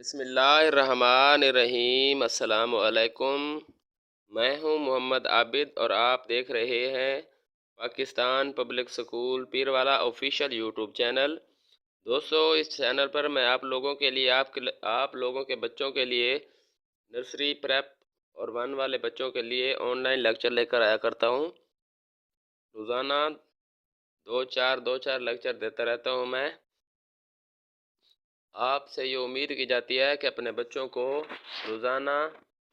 बिस्मिल्लाहिर्रहमानिर्रहीम। अस्सलाम वालेकुम। मैं हूं मोहम्मद आबिद और आप देख रहे हैं Pakistan public school Pirwala official YouTube channel. दोस्तों, इस चैनल पर मैं आप लोगों के लिए आप लोगों के बच्चों के लिए नर्सरी प्रेप और वन वाले बच्चों के लिए ऑनलाइन लेक्चर लेकर आया करता हूं। रोज़ाना दो चार लेक्चर देता रहता हूं मैं। आपसे ये उम्मीद की जाती है कि अपने बच्चों को रोज़ाना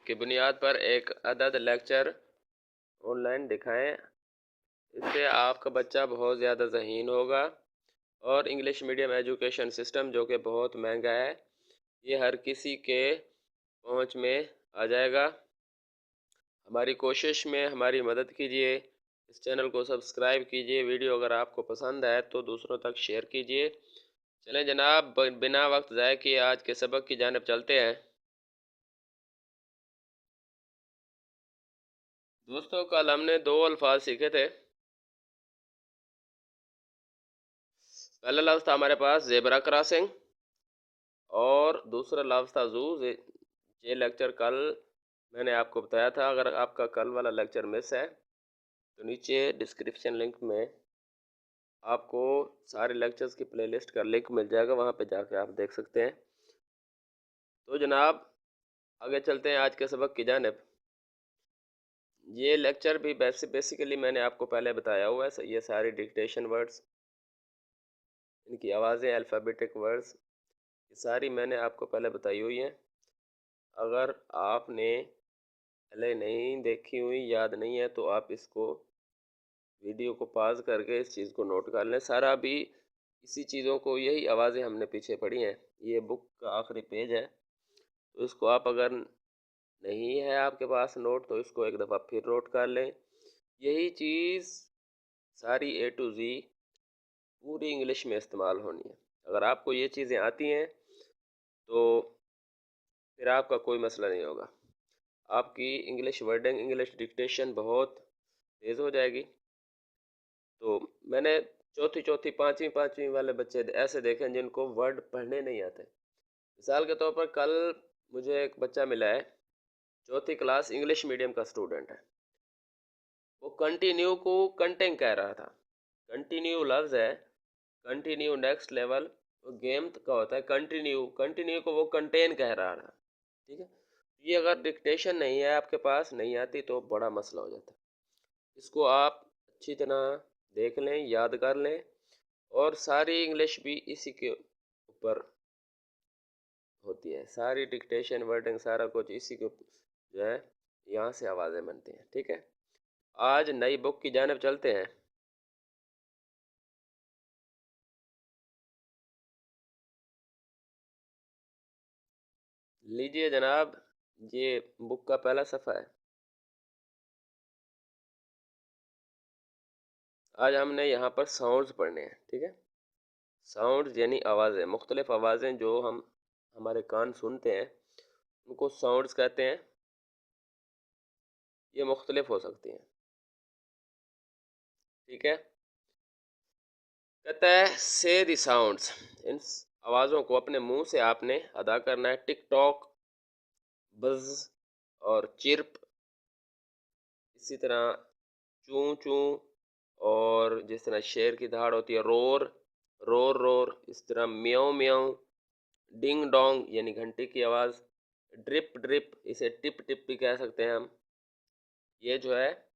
की बुनियाद पर एक अदद लेक्चर ऑनलाइन दिखाएं। इससे आपका बच्चा बहुत ज़्यादा ज़हीन होगा और इंग्लिश मीडियम एजुकेशन सिस्टम जो कि बहुत महंगा है, ये हर किसी के पहुंच में आ जाएगा। हमारी कोशिश में हमारी मदद कीजिए। इस चैनल को सब्सक्राइब कीजिए। वीडियो अगर आपको पसंद आए तो दूसरों तक शेयर कीजिए। चलें जनाब, बिना वक्त ज़ाय किए आज के सबक की जानिब चलते हैं। दोस्तों, कल हमने दो अल्फाज सीखे थे। पहला लफ्ज़ था हमारे पास ज़ेबरा क्रॉसिंग और दूसरा लफ्ज़ था ज़ू। ये लेक्चर कल मैंने आपको बताया था। अगर आपका कल वाला लेक्चर मिस है तो नीचे डिस्क्रिप्शन लिंक में आपको सारे लेक्चर्स की प्लेलिस्ट का लिंक मिल जाएगा, वहाँ पे जाके आप देख सकते हैं। तो जनाब, आगे चलते हैं आज के सबक की जानिब। ये लेक्चर भी बेसिकली मैंने आपको पहले बताया हुआ है। ये सारी डिक्टेशन वर्ड्स, इनकी आवाज़ें, अल्फ़ाबेटिक वर्ड्स, ये सारी मैंने आपको पहले बताई हुई हैं। अगर आपने पहले नहीं देखी हुई, याद नहीं है, तो आप इसको वीडियो को पॉज करके इस चीज़ को नोट कर लें। सारा भी इसी चीज़ों को, यही आवाज़ें हमने पीछे पढ़ी हैं। ये बुक का आखिरी पेज है, तो इसको आप अगर नहीं है आपके पास नोट तो इसको एक दफ़ा फिर नोट कर लें। यही चीज़ सारी ए टू ज़ी पूरी इंग्लिश में इस्तेमाल होनी है। अगर आपको ये चीज़ें आती हैं तो फिर आपका कोई मसला नहीं होगा। आपकी इंग्लिश वर्डिंग, इंग्लिश डिक्टेशन बहुत तेज़ हो जाएगी। तो मैंने चौथी चौथी पाँचवीं पाँचवीं वाले बच्चे ऐसे देखे हैं जिनको वर्ड पढ़ने नहीं आते। मिसाल के तौर पर कल मुझे एक बच्चा मिला है, चौथी क्लास, इंग्लिश मीडियम का स्टूडेंट है। वो कंटिन्यू को कंटेन कह रहा था। कंटिन्यू लफ्ज़ है, कंटिन्यू नेक्स्ट लेवल गेम का होता है। कंटिन्यू कंटिन्यू को वो कंटेन कह रहा था। ठीक है, ये अगर डिक्टेशन नहीं है आपके पास, नहीं आती, तो बड़ा मसला हो जाता है। इसको आप अच्छी तरह देख लें, याद कर लें, और सारी इंग्लिश भी इसी के ऊपर होती है। सारी डिक्टेशन, वर्डिंग, सारा कुछ इसी के ऊपर जो है, यहाँ से आवाज़ें बनती हैं। ठीक है, आज नई बुक की जानिब चलते हैं। लीजिए जनाब, ये बुक का पहला सफ़ा है। आज हमने यहाँ पर साउंड्स पढ़ने हैं। ठीक है, साउंड्स यानी आवाज़ें, मुख्तलिफ आवाज़ें जो हम हमारे कान सुनते हैं उनको साउंड्स कहते हैं। ये मुख्तलिफ हो सकती हैं। ठीक है, कहता है से दी साउंड्स, इन आवाज़ों को अपने मुंह से आपने अदा करना है। टिक टॉक, बज़ और चिर्प, इसी तरह चूं चूं, और जिस तरह शेर की दहाड़ होती है रोर, रोर रोर, इस तरह म्याऊं म्याऊं, डिंग डोंग यानी घंटी की आवाज़, ड्रिप ड्रिप, इसे टिप टिप भी कह सकते हैं हम। ये जो है,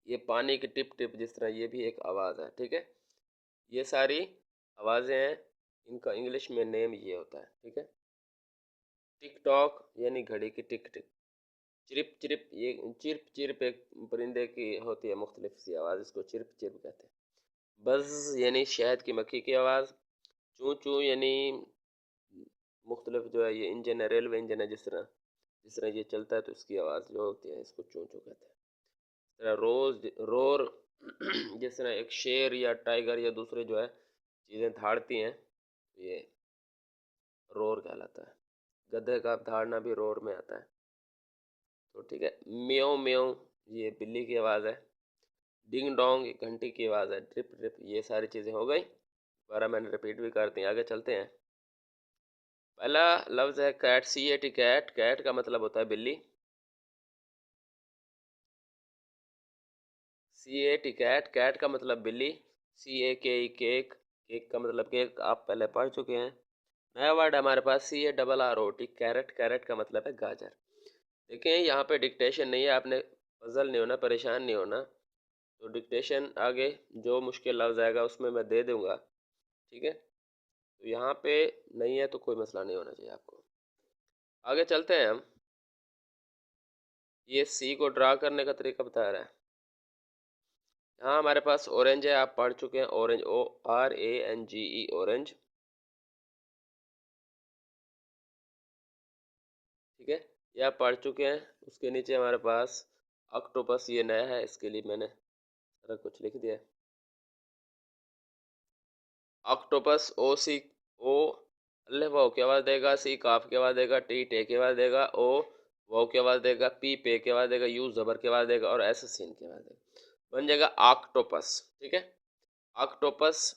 ये पानी की टिप टिप, जिस तरह ये भी एक आवाज़ है। ठीक है, ये सारी आवाज़ें हैं, इनका इंग्लिश में नेम ये होता है। ठीक है, टिक टॉक यानी घड़ी की टिक टिक, चिरिप चिरिप, ये चिरप चिरप एक परिंदे की होती है मुख्तलिफ सी आवाज़, इसको चिरप चिरप कहते हैं। बज़ यानी शहद की मक्खी की आवाज़। चूं चूं यानी मुख्तलिफ जो है, ये इंजन है, रेलवे इंजन है, जिस तरह ये चलता है तो इसकी आवाज़ जो होती है, इसको चूं चूं कहते हैं। इस तरह रोज रोर जिस तरह एक शेर या टाइगर या दूसरे जो है चीज़ें धाड़ती हैं, ये रोर कहलाता है। गधे का धाड़ना भी रोर में आता है। तो ठीक है, म्याऊं म्याऊं ये बिल्ली की आवाज़ है। डिंग डोंग एक घंटी की आवाज़ है। ड्रिप ड्रिप, ये सारी चीज़ें हो गई। दोबारा मैंने रिपीट भी करती हैं। आगे चलते हैं। पहला लफ्ज़ है कैट, CAT कैट। कैट का मतलब होता है बिल्ली। CAT कैट, कैट का मतलब बिल्ली। CAKE केक, केक का मतलब केक आप पहले पढ़ चुके हैं। नया वर्ड हमारे पास CARROT कैरेट। कैरेट का मतलब है गाजर। देखिए यहाँ पे डिक्टेशन नहीं है, आपने पजल नहीं होना, परेशान नहीं होना। तो डिक्टेशन आगे जो मुश्किल लफ्ज़ आएगा उसमें मैं दे दूँगा, ठीक है। तो यहाँ पे नहीं है तो कोई मसला नहीं होना चाहिए आपको। आगे चलते हैं हम। ये सी को ड्रा करने का तरीका बता रहा है। यहाँ हमारे पास ऑरेंज है, आप पढ़ चुके हैं ऑरेंज, ORANGE ऑरेंज, ठीक है, ये आप पढ़ चुके हैं। उसके नीचे हमारे पास ऑक्टोपस, ये नया है, इसके लिए मैंने सारा कुछ लिख दिया है। ऑक्टोपस, O अल्ले वाओ की आवाज़ देगा, सी काफ की आवाज़ देगा, टी टे की आवाज़ देगा, ओ वाओ की आवाज़ देगा, पी पे की आवाज़ देगा, यू जबर की आवाज़ देगा और एस सीन की आवाज़ देगा। बन जाएगा ऑक्टोपस, ठीक है। ऑक्टोपस,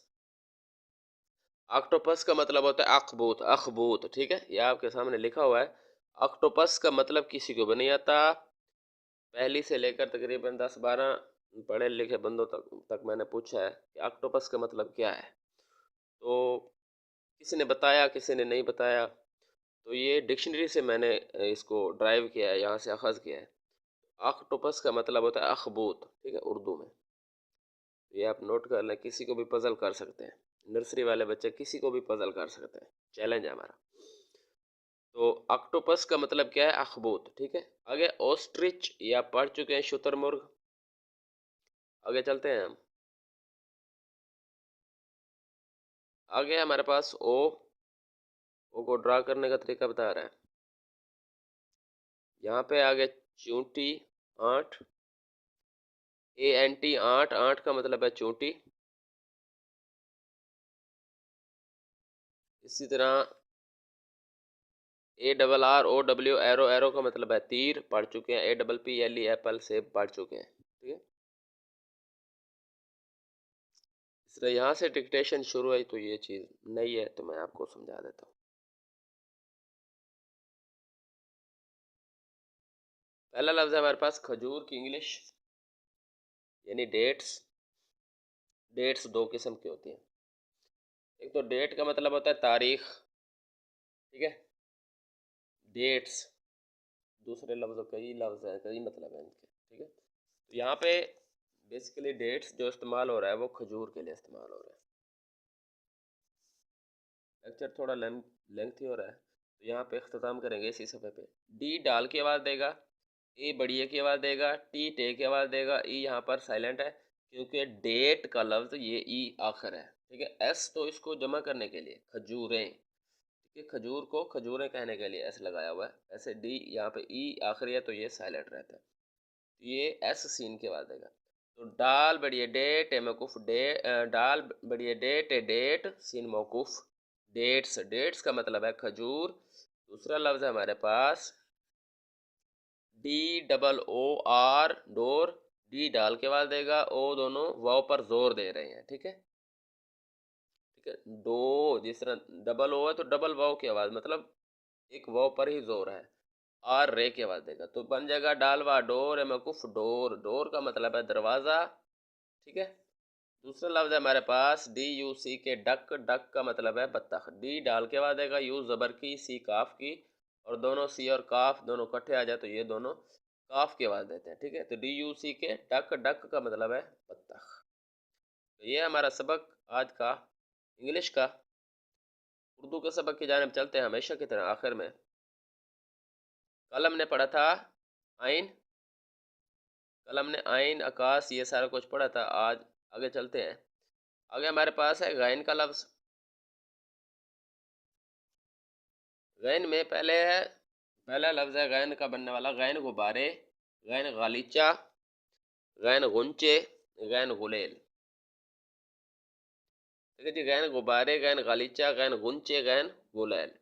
ऑक्टोपस का मतलब होता है अखबूत, अखबूत, ठीक है, यह आपके सामने लिखा हुआ है। ऑक्टोपस का मतलब किसी को भी नहीं आता। पहली से लेकर तकरीबन 10-12 पढ़े लिखे बंदों तक मैंने पूछा है कि ऑक्टोपस का मतलब क्या है। तो किसी ने बताया, किसी ने नहीं बताया। तो ये डिक्शनरी से मैंने इसको ड्राइव किया है, यहाँ से अखज़ किया है। ऑक्टोपस का मतलब होता है अखबूत, ठीक है, उर्दू में। ये आप नोट कर लें, किसी को भी पजल कर सकते हैं। नर्सरी वाले बच्चे किसी को भी पजल कर सकते हैं, चैलेंज है हमारा। तो ऑक्टोपस का मतलब क्या है? अखबूत, ठीक है। आगे ऑस्ट्रिच, ये आप पढ़ चुके हैं, शुतुरमुर्ग। आगे चलते हैं हम। आगे हमारे पास ओ को ड्रा करने का तरीका बता रहा है। यहाँ पे आगे चूंटी, आंट, ANT आंट, आंट का मतलब है चूंटी। इसी तरह ARROW एरो, एरो का मतलब है तीर, पढ़ चुके हैं। APPLE एप्पल, सेब, पढ़ चुके हैं, ठीक है। इस तरह यहाँ से डिक्टेशन शुरू है, तो ये चीज़ नई है तो मैं आपको समझा देता हूँ। पहला लफ्ज़ है हमारे पास खजूर की इंग्लिश, यानी डेट्स। डेट्स दो किस्म की होती हैं। एक तो डेट का मतलब होता है तारीख, ठीक है, डेट्स। दूसरे लफ्ज़, कई लफ्ज़ हैं, कई मतलब हैं इनके, ठीक है। तो यहाँ पे बेसिकली डेट्स जो इस्तेमाल हो रहा है वो खजूर के लिए इस्तेमाल हो रहा है। लेक्चर थोड़ा लेंथी हो रहा है, तो यहाँ पे अख्ताम करेंगे इसी सफ़े पे। डी डाल की आवाज़ देगा, ए बढ़िया की आवाज़ देगा, टी टे की आवाज़ देगा, ई यहाँ पर साइलेंट है क्योंकि डेट का लफ्ज़ ये ई आखिर है, ठीक है। एस तो इसको जमा करने के लिए खजूरें, ठीक है, खजूर को खजूरें कहने के लिए एस लगाया हुआ है। ऐसे डी यहाँ पे ई आखिरी है तो ये साइलेंट रहता है, तो ये एस सीन की आवाज़ देगा। तो डाल बढ़िया डेट ए मौकूफ डे, डाल बढ़िया डेट ए डेट, सीन मौकूफ डेट्स। डेट्स का मतलब है खजूर। दूसरा लफ्ज़ है हमारे पास DOOR, डोर। डी डाल के आवाज़ देगा, ओ दोनों वाव पर जोर दे रहे हैं, ठीक है, ठीक है। डो, जिस तरह डबल ओ है तो डबल वाव की आवाज़, मतलब एक वाव पर ही जोर है। आर रे की आवाज़ देगा तो बन जाएगा डालवा डोर मकुफ डोर। डोर का मतलब है दरवाज़ा, ठीक है। दूसरा लफ्ज़ है हमारे पास DUC के डक। डक का मतलब है बत्तख। डी डाल के आवाज़ देगा, यू ज़बर की, सी काफ की, और दोनों सी और काफ दोनों इकट्ठे आ जाए तो ये दोनों काफ की आवाज़ देते हैं, ठीक है। तो DUC के डक। डक का मतलब है बत्तख। तो ये हमारा सबक आज का इंग्लिश का। उर्दू के सबक की जानिब चलते हैं हमेशा की तरह आखिर में। कल हमने पढ़ा था आइन, कल हमने आइन, आकाश, ये सारा कुछ पढ़ा था। आज आगे चलते हैं। आगे हमारे पास है गैन का लफ्ज़। गैन में पहले है, पहला लफ्ज़ है गैन का बनने वाला, गैन गुब्बारे, गैन गालीचा, गैन गुंचे, गैन गुलेल, ठीक है जी। गैन गुब्बारे, गैन गालीचा, गैन गुंचे, गैन गुलेल।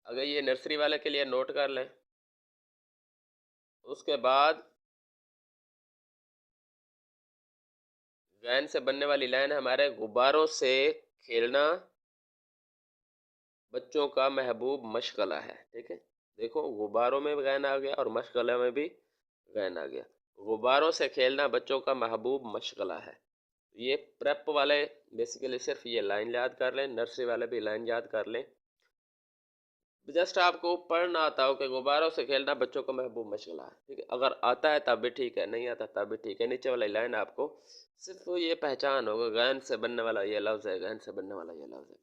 अगर ये नर्सरी वाले के लिए नोट कर लें। उसके बाद गैन से बनने वाली लाइन है हमारे गुब्बारों से खेलना, बच्चों का महबूब मशगला है। ठीक है, देखो गुब्बारों में भी गैन आ गया और मशगला में भी गैन आ गया। गुब्बारों से खेलना बच्चों का महबूब मशगला है। ये प्रेप वाले बेसिकली सिर्फ ये लाइन याद कर लें, नर्सरी वाले भी लाइन याद कर लें। जस्ट आपको पढ़ना आता हो कि गुब्बारों से खेलना बच्चों का महबूब मशगला है। ठीक है, अगर आता है तब भी ठीक है, नहीं आता तब भी ठीक है। नीचे वाली लाइन आपको सिर्फ ये पहचान होगा, गैन से बनने वाला ये लफ्ज़ है, गैन से बनने वाला ये लफ्ज़ है।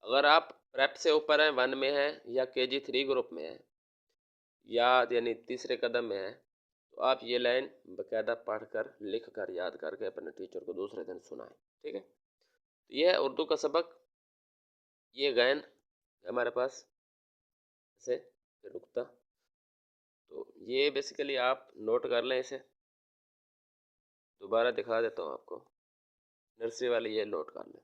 अगर आप प्रेप से ऊपर हैं, 1 में हैं या KG 3 ग्रुप में हैं या यानी तीसरे कदम में हैं, तो आप ये लाइन बाकायदा पढ़ कर लिख कर याद करके अपने टीचर को दूसरे दिन सुनाएं। ठीक है, तो ये है उर्दू का सबक। ये गैन हमारे पास से रुकता, तो ये बेसिकली आप नोट कर लें इसे। दोबारा दिखा देता हूँ आपको, नर्सरी वाली ये नोट कर लें।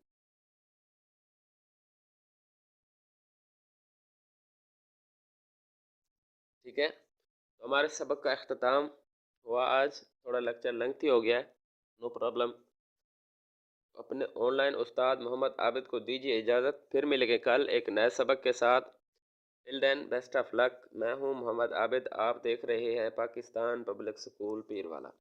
ठीक है, तो हमारे सबक का अख्ताम हुआ आज। थोड़ा लेक्चर लेंथी हो गया है, नो प्रॉब्लम। अपने ऑनलाइन उस्ताद मोहम्मद आबिद को दीजिए इजाज़त, फिर मिलेंगे कल एक नए सबक के साथ। Till then best of luck. मैं हूँ मोहम्मद आबिद, आप देख रहे हैं पाकिस्तान पब्लिक स्कूल पीरवाला।